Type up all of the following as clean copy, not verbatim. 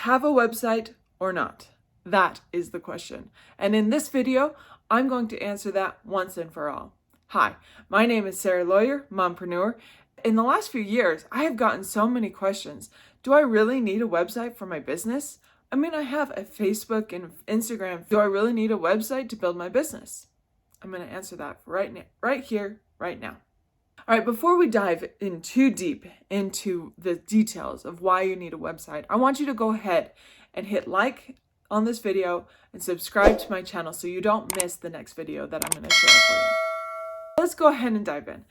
have a website or not? That is the question. And in this video, I'm going to answer that once and for all. Hi, my name is Sarah Lawyer, mompreneur. In the last few years, I have gotten so many questions. Do I really need a website for my business? I mean, I have a Facebook and Instagram. Do I really need a website to build my business? I'm going to answer that right now, right here, right now. All right, before we dive in too deep into the details of why you need a website, I want you to go ahead and hit like on this video and subscribe to my channel so you don't miss the next video that I'm going to share for you. Let's go ahead and dive in.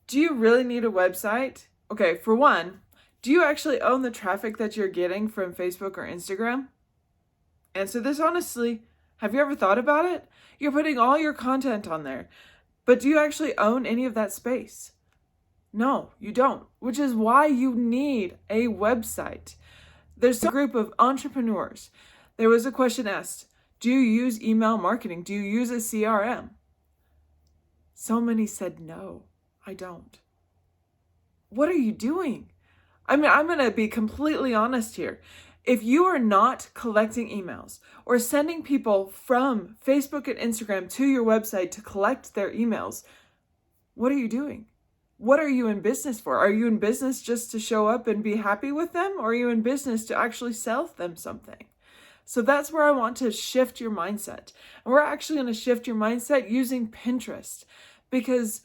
Do you really need a website? Okay, for one, do you actually own the traffic that you're getting from Facebook or Instagram? Answer this honestly. Have you ever thought about it? You're putting all your content on there, but do you actually own any of that space? No, you don't, which is why you need a website. There's a group of entrepreneurs. There was a question asked, do you use email marketing? Do you use a CRM? So many said, no, I don't. What are you doing? I mean, I'm going to be completely honest here. If you are not collecting emails or sending people from Facebook and Instagram to your website to collect their emails, what are you doing? What are you in business for? Are you in business just to show up and be happy with them? Or are you in business to actually sell them something? So that's where I want to shift your mindset. And we're actually going to shift your mindset using Pinterest, because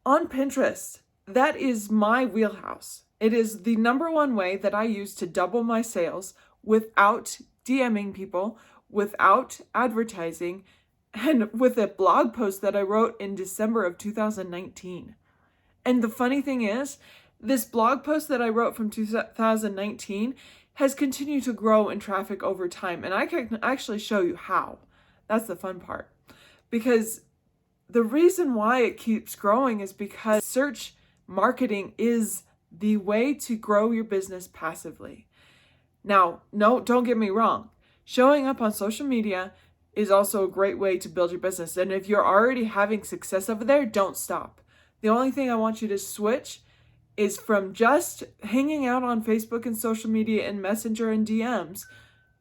on Pinterest, that is my wheelhouse. It is the number one way that I use to double my sales without DMing people, without advertising, and with a blog post that I wrote in December of 2019. And the funny thing is, this blog post that I wrote from 2019 has continued to grow in traffic over time. And I can actually show you how. That's the fun part. Because the reason why it keeps growing is because search marketing is the way to grow your business passively. Now, no, don't get me wrong. Showing up on social media is also a great way to build your business. And if you're already having success over there, don't stop. The only thing I want you to switch is from just hanging out on Facebook and social media and Messenger and DMs.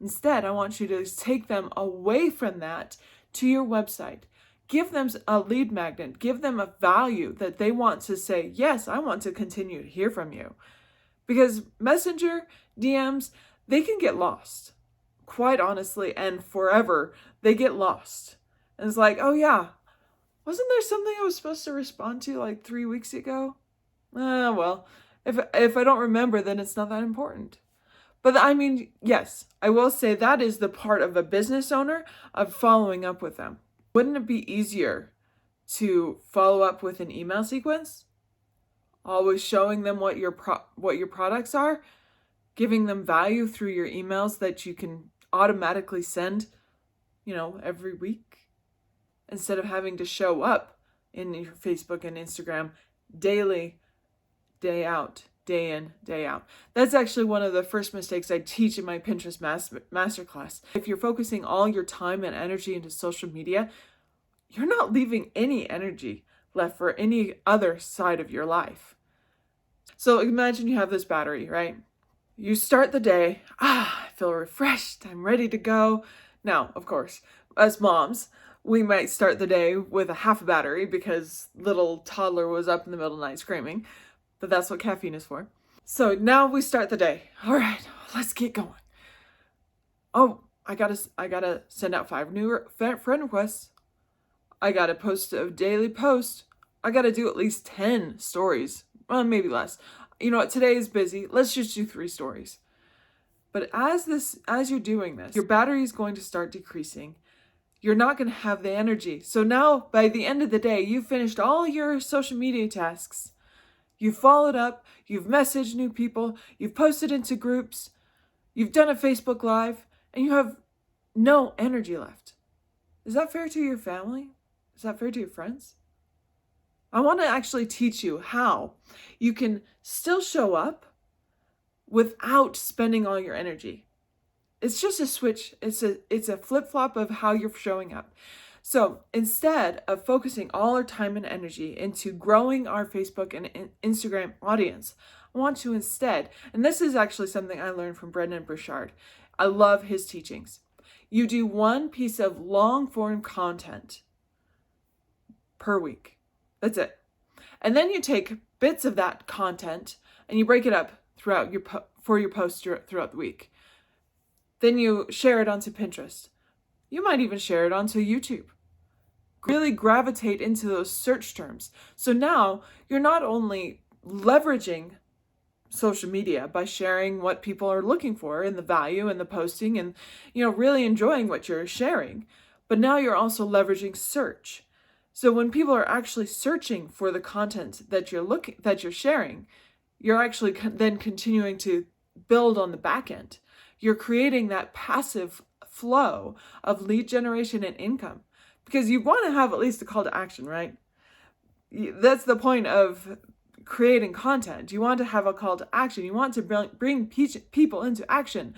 Instead, I want you to take them away from that to your website. Give them a lead magnet. Give them a value that they want to say, yes, I want to continue to hear from you. Because Messenger, DMs, they can get lost. Quite honestly, and forever, they get lost. And it's like, oh yeah, wasn't there something I was supposed to respond to like 3 weeks ago? Well, if I don't remember, then it's not that important. But I mean, yes, I will say that is the part of a business owner of following up with them. Wouldn't it be easier to follow up with an email sequence? Always showing them what your products are, giving them value through your emails that you can automatically send, every week, instead of having to show up in your Facebook and Instagram daily, day out, day in, day out. That's actually one of the first mistakes I teach in my Pinterest masterclass. If you're focusing all your time and energy into social media, you're not leaving any energy left for any other side of your life. So imagine you have this battery, right? You start the day, I feel refreshed, I'm ready to go. Now, of course, as moms, we might start the day with a half a battery because little toddler was up in the middle of the night screaming, but that's what caffeine is for. So now we start the day. All right, let's get going. Oh, I gotta send out 5 new friend requests. I gotta post a daily post. I gotta do at least 10 stories. Well, maybe less. You know what? Today is busy. Let's just do 3 stories. But as you're doing this, your battery is going to start decreasing. You're not going to have the energy. So now, by the end of the day, you've finished all your social media tasks. You've followed up. You've messaged new people. You've posted into groups. You've done a Facebook Live. And you have no energy left. Is that fair to your family? Is that fair to your friends? I want to actually teach you how you can still show up without spending all your energy. It's just a switch. It's a flip-flop of how you're showing up. So instead of focusing all our time and energy into growing our Facebook and Instagram audience, I want you instead, and this is actually something I learned from Brendan Burchard. I love his teachings. You do one piece of long form content per week. That's it. And then you take bits of that content and you break it up throughout for your posts throughout the week. Then you share it onto Pinterest. You might even share it onto YouTube. Really gravitate into those search terms. So now you're not only leveraging social media by sharing what people are looking for and the value and the posting and, really enjoying what you're sharing, but now you're also leveraging search. So when people are actually searching for the content that you're sharing, you're actually then continuing to build on the back end. You're creating that passive flow of lead generation and income, because you want to have at least a call to action, right? That's the point of creating content. You want to have a call to action. You want to bring people into action.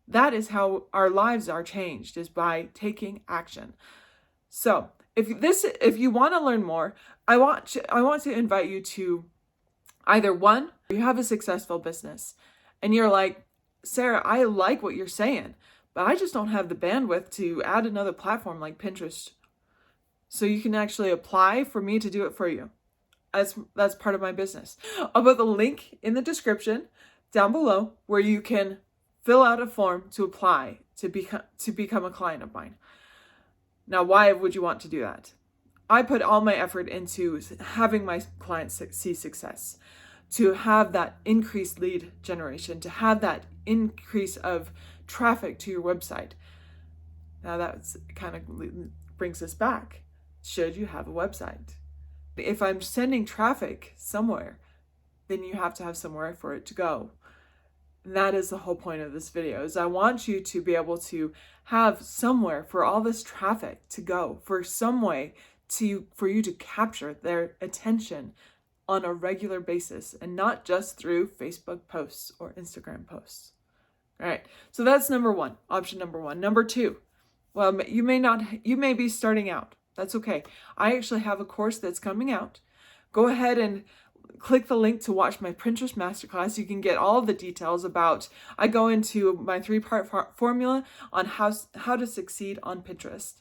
That is how our lives are changed, is by taking action. So if you want to learn more, I want to invite you to either one, you have a successful business and you're like, Sarah, I like what you're saying, but I just don't have the bandwidth to add another platform like Pinterest. So you can actually apply for me to do it for you. That's part of my business. I'll put the link in the description down below where you can fill out a form to apply to become a client of mine. Now, why would you want to do that? I put all my effort into having my clients see success, to have that increased lead generation, to have that increase of traffic to your website. Now that's kind of brings us back. Should you have a website? If I'm sending traffic somewhere, then you have to have somewhere for it to go. And that is the whole point of this video, is I want you to be able to have somewhere for all this traffic to go, for some way for you to capture their attention on a regular basis, and not just through Facebook posts or Instagram posts. All right, so that's number one, option number one. Number two, well, you may be starting out. That's okay. I actually have a course that's coming out. Go ahead and click the link to watch my Pinterest masterclass. You can get all of the details I go into my 3-part formula on how to succeed on Pinterest,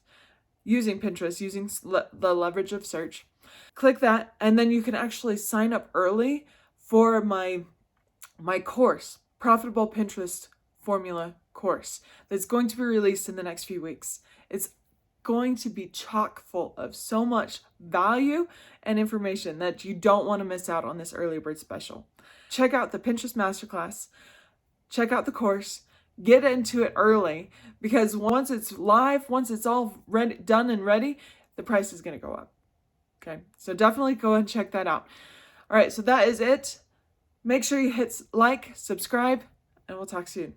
using the leverage of search. Click that, and then you can actually sign up early for my course, Profitable Pinterest Formula course, that's going to be released in the next few weeks. It's going to be chock full of so much value and information that you don't want to miss out on this early bird special. Check out the Pinterest masterclass, check out the course, get into it early, because once it's live, once it's all done and ready, the price is going to go up. Okay, so definitely go and check that out. All right, so that is it. Make sure you hit like, subscribe, and we'll talk soon.